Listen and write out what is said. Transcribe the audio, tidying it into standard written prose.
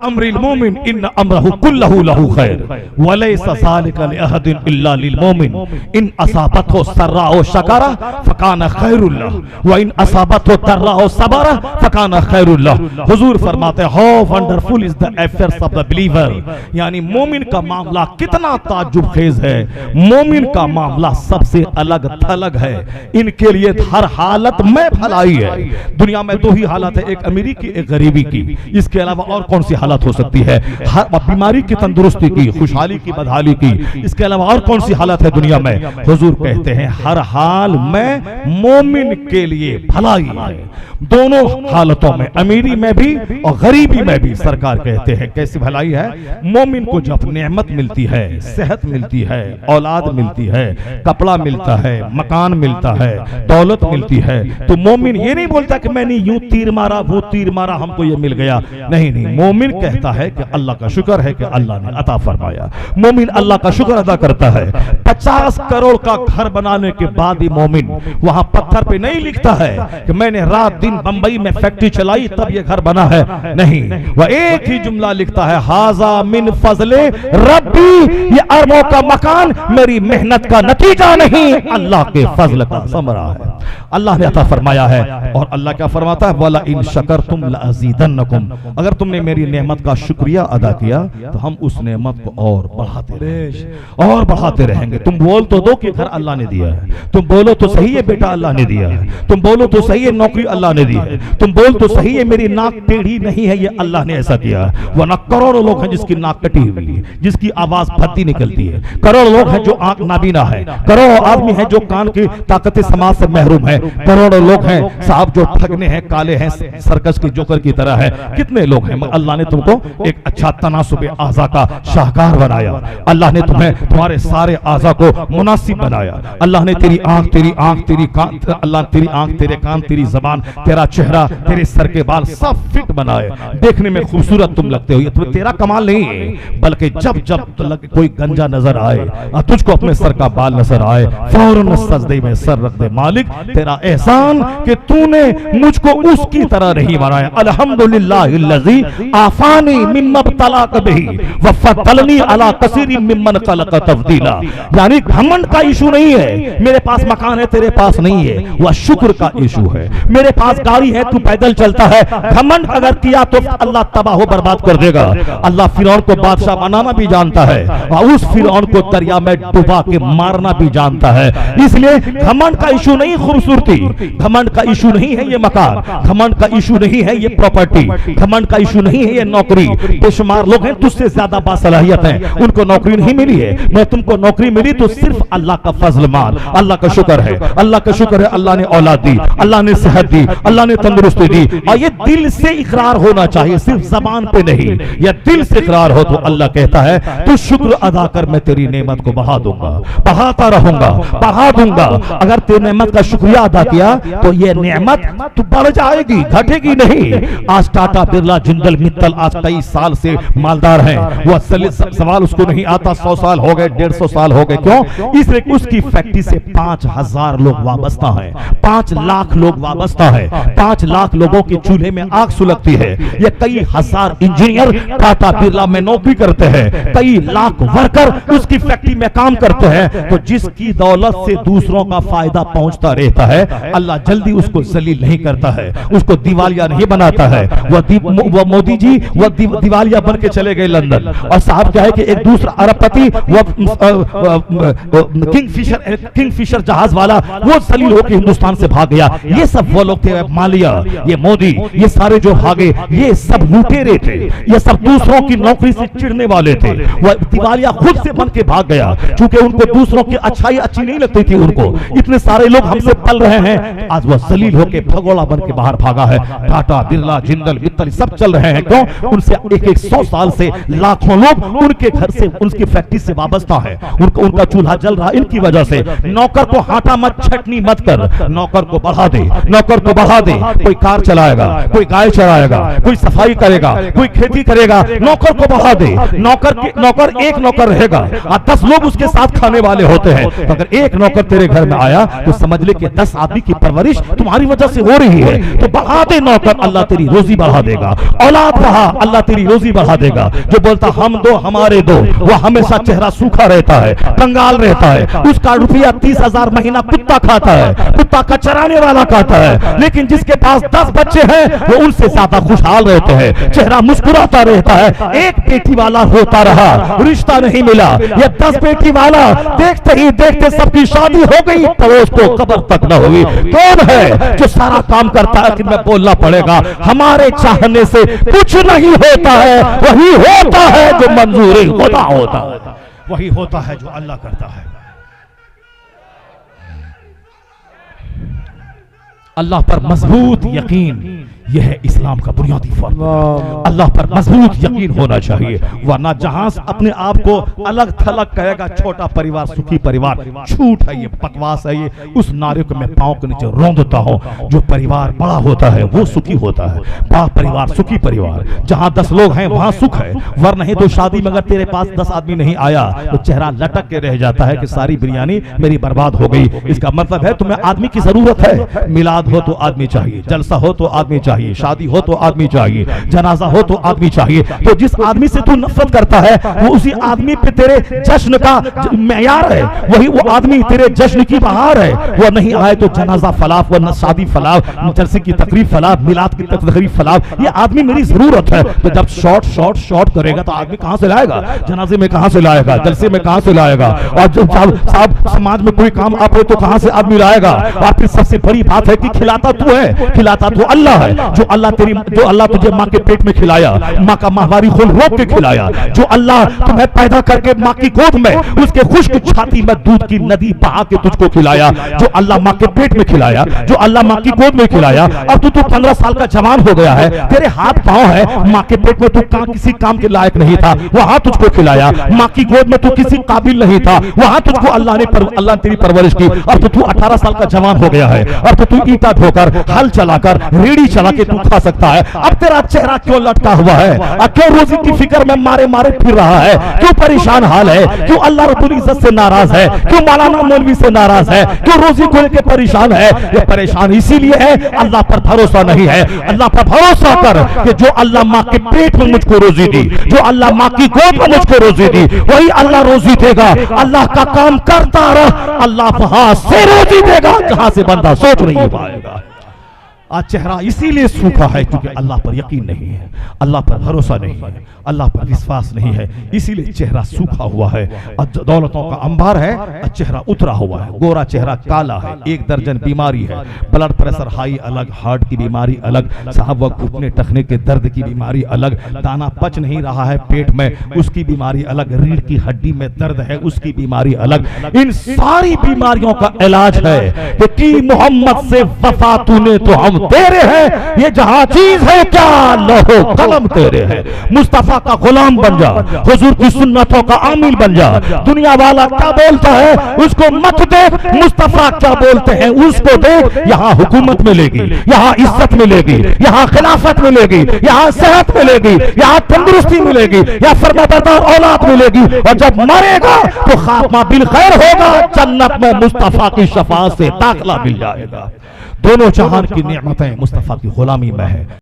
अम्रिल मोमिन इन अमरहु कुल्लहु लहु खैर वलैसा ज़ालिका लिअहदिन इल्ला लिल मोमिन इन असाबतहु सर्राउ शकरा फकाना खैरुल लह व इन असाबतहु दर्राउ सबरा फकाना खैरुल लह। हुजूर फरमाते हैं how wonderful is the affairs of the believer, यानी मोमिन का मामला कितना ताज्जुब खेज है, मोमिन का मामला सबसे अलग थलग है। इनके लिए हर हालत में भलाई है। दुनिया में दो ही हालत है, एक अमीरी की एक गरीबी की, इसके अलावा और कौन सी हालत हो सकती है? बीमारी की तंदुरुस्ती की, खुशहाली की बदहाली की, इसके अलावा और कौन सी हालत है दुनिया में? हुजूर कहते हैं हर हाल में मोमिन के लिए भलाई है, दोनों हालतों में, अमीरी में भी और गरीबी में भी। सरकार कहते हैं कैसी भलाई है? मोमिन को जब नेमत मिलती है, सेहत मिलती है, औलाद मिलती है, कपड़ा मिलता है, मकान मिलता है, दौलत मिलती है, तो मोमिन ये नहीं बोलता कि मैंने यूं तीर मारा वो तीर मारा हमको ये मिल गया। नहीं नहीं, मोमिन कहता है कि अल्लाह का शुक्र है कि अल्लाह ने अता फरमाया। मोमिन अल्लाह का शुक्र अदा करता है। 50 करोड़ का घर बनाने के बाद ही मोमिन वहां पत्थर पे नहीं लिखता है कि मैंने रात दिन बंबई में फैक्ट्री चलाई तब ये घर बना है। नहीं, वह एक ही जुमला लिखता है हाजा मिन फजले रब्बी, ये अरबों का मकान मेरी मेहनत का नतीजा नहीं, अल्लाह के फजल का समरा है, अल्लाह ने अता फरमाया है। और अल्लाह क्या फरमाता है? वला इन शकरतुम लअज़ीदन्नकुम, अगर तुमने मेरी नेमत का शुक्रिया अदा किया तो हम उस नेमत को और बढ़ाते रहेंगे। तुम बोल तो दो कि घर अल्लाह ने दिया है, तुम बोलो तो सही है बेटा अल्लाह ने दिया है, तुम बोलो तो सही है नौकरी अल्लाह ने दी है, तुम बोल तो सही है मेरी नाक टेढ़ी नहीं है, ये अल्लाह ने ऐसा किया है। वरना करोड़ों लोग हैं जिसकी नाक कटी हुई है, जिसकी आवाज भद्दी निकलती है, करोड़ों लोग हैं जो आंख नाबीना है, करोड़ों आदमी हैं जो कान की ताकत समाज से महरूम है, करोड़ों लोग हैं साहब जो ठगने हैं, काले हैं, सर्कस के जोकर की तरह है, कितने लोग हैं। अल्लाह ने तुमको एक अच्छा तनासुबे आज़ा का शाहकार बनाया, अल्लाह ने तुम्हें तुम्हारे सारे आज़ा को मुनासिब बनाया, अल्लाह ने तेरी आंख तेरी कान, अल्लाह तेरी आंख तेरे कान तेरी जबान तेरा चेहरा तेरे सर के बाल सब फिट बनाए, देखने में खूबसूरत तुम लगते हो। ये तो तेरा कमाल नहीं है, बल्कि जब जब कोई गंजा नजर आए, तुझको अपने सर का बाल नजर आए, फौरन सजदे में सर रख दे, मालिक तेरा एहसान कि तूने मुझको उसकी तरह नहीं बनाया। अल्हम्दुलिल्लाहिल्लज़ी आफानी मिम्मा तलाक बिही व फद्दलनी अला कसीरी मिम्मन खलक़ तफ़दीला। यानी घमंड का इशू नहीं है, मेरे पास मकान है तेरे पास नहीं है, वह शुक्र का इशू है। मेरे पास गाड़ी है तू पैदल चलता है, घमंड अगर किया तो अल्लाह तबाह बर्बाद कर देगा। अल्लाह फिरौन को बादशाह बनाना भी जानता है और उस फिरौन को दरिया में डुबा के मारना भी जानता है। इसलिए घमंड का इशू नहीं खूबसूरती, घमंड का इशू नहीं है ये मकान, घमंड का इशू नहीं है ये प्रॉपर्टी, घमंड का इशू नहीं है ये नौकरी। बेशुमार लोग हैं तुझसे ज्यादा बासलाहियत हैं, उनको नौकरी नहीं मिली है, मैं तुमको नौकरी मिली तो सिर्फ अल्लाह का फजल मान, अल्लाह का शुक्र है, अल्लाह का शुक्र है। अल्लाह ने औलाद दी, अल्लाह ने सेहत दी, अल्लाह ने तंदुरुस्ती दी, और ये दिल से इकरार होना चाहिए, सिर्फ जबान पे नहीं। या दिल से इकरार हो तो अल्लाह कहता है तू शुक्र अदा कर, मैं तेरी नेमत को बढ़ा दूंगा, बढ़ाता रहूंगा, बढ़ा दूंगा। अगर तेरी नेमत का शुक्रिया अदा किया तो ये नेमत तू बढ़ जाएगी, घटेगी नहीं। आज टाटा बिरला जिंदल मित्तल आज 23 साल से मालदार हैं, वो सवाल उसको नहीं आता 100 साल हो गए, 150 साल हो गए, क्यों? इसलिए उसकी फैक्ट्री से 5000 लोग वाबस्ता हैं, 5 लाख लोग वाबस्ता है, 5 लाख लोगों के चूल्हे में आग सुलगती है। ये कई हजार इंजीनियर टाटा बिरला में नौकरी करते हैं, कई लाख वर्कर उसकी फैक्ट्री में काम करते हैं। तो जिसकी दौलत से दूसरों का फायदा पहुंचता रहता है, अल्लाह जल्दी उसको जलील नहीं करता है, उसको दिवालिया नहीं बनाता है। वह मोदी जी वह दिवालिया बन के चले गए लंदन, और साहब क्या है कि एक दूसरा अरबपति किंगफिशर जहाज वाला वो जलील होकर हिंदुस्तान से भाग गया। ये सब वो लोग थे, मालिया, ये मोदी, ये सारे जो भागे ये सब लुटेरे थे, ये सब दूसरों की नौकरी से चिढ़ने वाले थे। वह दिवालिया खुद से बन के भाग गया, क्योंकि उनको दूसरों की अच्छाई अच्छी नहीं लगती थी। उनको इतने सारे लोग हमसे पल रहे हैं, आज वह जलील होकर भगोड़ा बन के बाहर भागा है। टाटा बिरला जिंदल मित्तल सब चल रहे हैं, क्यों? उनसे एक 100 साल से लाखों लोग उनके घर से उनकी फैक्ट्री से वाबस्ता है, उनका चूल्हा जल रहा इनकी वजह से। नौकर को हाटा मत, छटनी मत कर, नौकर को बढ़ा दे, नौकर को बढ़ा दे। कोई कार चलाएगा, कोई गाय चलाएगा, कोई सफाई करेगा, कोई खेती करेगा, नौकर को बढ़ा दे। नौकर एक नौकर रहेगा और 10 लोग उसके साथ खाने वाले होते हैं। तो अगर एक नौकर तेरे घर में आया तो समझ ले कि 10 आदमी की परवरिश तुम्हारी वजह से हो रही है, तो बढ़ा दे नौकर, अल्लाह तेरी रोजी बढ़ा देगा। औलाद बढ़ा, अल्लाह तेरी रोजी बढ़ा देगा। जो बोलता हम दो हमारे दो, वो हमेशा चेहरा सूखा रहता है, कंगाल रहता है। उसका रुपया 30,000 महीना कुत्ता खाता है, कुत्ता का चराने वाला खाता है। लेकिन जिसके पास 10 बच्चे हैं वो उनसे ज्यादा खुशहाल रहते हैं, चेहरा मुस्कुराता रहता है। एक बेटी वाला होता रहा, रिश्ता नहीं मिला। ये 10 बेटी वाला देखते ही देखते सबकी शादी हो गई, पड़ोस को खबर तक न हुई। कौन है जो सारा काम करता है कि मैं बोलना पड़ेगा, हमारे चाहने से कुछ नहीं होता है, वही होता है जो मंजूरी खुदा होता है, वही होता है जो अल्लाह करता है। अल्लाह पर मजबूत यकीन, यह है इस्लाम का बुनियादी फर्क। अल्लाह पर मजबूत यकीन होना चाहिए, वरना जहां अपने आप को अलग थलग कहेगा छोटा परिवार सुखी परिवार, झूठ है ये, बकवास है ये। उस नारे को मैं पांव के नीचे रौंदता हूं। जो परिवार बड़ा होता है वो सुखी होता है, बड़ा परिवार सुखी परिवार। जहां 10 लोग हैं वहां सुख है, वरना नहीं तो शादी में अगर तेरे पास 10 आदमी नहीं आया तो चेहरा लटक के रह जाता है कि सारी बिरयानी मेरी बर्बाद हो गई। इसका मतलब है तुम्हें आदमी की जरूरत है। मिलाद हो तो आदमी चाहिए, जलसा हो तो आदमी चाहिए, शादी हो तो आदमी चाहिए, जनाजा हो तो आदमी चाहिए। तो जिस आदमी से तू नफरत करता है वो उसी आदमी पे तेरे जश्न का मेयार है, वही वो आदमी तेरे जश्न की बहार है। वो नहीं आए तो जनाजा फलाफ, वरना शादी फलाफ, जलसे की तकरीब फलाफ, मिलाद की तकरीब फलाफ। ये आदमी मेरी जरूरत है। तो जब शॉर्ट करेगा तो आदमी कहां से लाएगा, जनाजे में कहां से लाएगा, जलसे में कहां से लाएगा, और जब साहब समाज में कोई काम आप तो कहां से आदमी लाएगा। और फिर सबसे बड़ी बात है कि खिलाता तू है, खिलाता तू अल्लाह है। जो अल्लाह तुझे माँ के पेट में खिलाया, माँ का माहवारी खून रोक के खिलाया, जो अल्लाह तुम्हें पैदा करके माँ की गोद में उसके खुश्क छाती में दूध की नदी बहा के तुझको खिलाया, जो अल्लाह माँ के पेट में खिलाया, जो अल्लाह माँ की गोद में खिलाया। अब तू 15 साल का जवान हो गया है, तेरे हाथ पांव है, माँ के पेट में तू किसी काम के लायक नहीं था, वहां तुझको खिलाया। माँ की गोद में तू किसी काबिल नहीं था, वहां तुझको अल्लाह ने तेरी परवरिश की। अब तो तू 18 साल का जवान हो गया है, अब तो तू ईटा ढोकर, हल चलाकर, रेड़ी चला के तू खा सकता है। अब तेरा चेहरा क्यों लटका हुआ है, क्यों रोजी की फिक्र में मारे मारे फिर रहा है, क्यों परेशान हाल है, क्यों अल्लाह रब्बुल इज्जत से नाराज है, क्यों मौलाना मौलवी से नाराज है, क्यों रोजी को लेकर परेशान है। ये परेशान इसीलिए है अल्लाह पर भरोसा नहीं है। अल्लाह पर भरोसा कर कि जो अल्लाह माँ के पेट में मुझको रोजी दी, जो अल्लाह माँ की गोद में मुझको रोजी दी, वही अल्लाह रोजी देगा। अल्लाह का काम करता रह, अल्लाह वहां से रोजी देगा जहां से बंदा सोच नहीं पाएगा। आज चेहरा इसीलिए सूखा है क्योंकि अल्लाह पर यकीन नहीं है, अल्लाह पर भरोसा नहीं है, अल्लाह पर विश्वास नहीं है, इसीलिए चेहरा सूखा हुआ है। दौलतों का अंबार है, चेहरा उतरा हुआ है, गोरा चेहरा काला है। 1 दर्जन बीमारी है, ब्लड प्रेशर हाई अलग, हार्ट की बीमारी अलग, साहब वह घुटने टखने के दर्द की बीमारी अलग, दाना पच नहीं रहा है पेट में उसकी बीमारी अलग, रीढ़ की हड्डी में दर्द है उसकी बीमारी अलग। इन सारी बीमारियों का इलाज है कि मोहम्मद से वफा तूने तो हम तेरे हैं, ये जहां चीज है क्या लोहो कलम तेरे हैं। मुस्तफा का गुलाम बन जा, हुजूर की सुन्नतों का आमिल बन जा। दुनिया वाला क्या बोलता है उसको मत देख, मुस्तफा क्या बोलते हैं उसको देख। यहाँ हुकूमत मिलेगी, यहाँ इज्जत मिलेगी, यहाँ खिलाफत मिलेगी, यहाँ सेहत मिलेगी, यहाँ तंदुरुस्ती मिलेगी, यहाँ फरमाबरदार औलाद मिलेगी। और जब मरेगा तो खात्मा बिल खैर होगा, जन्नत में मुस्तफा की शफाअत से दाखिला मिल जाएगा। दोनों जहान की नेमतें मुस्तफा की गुलामी में है।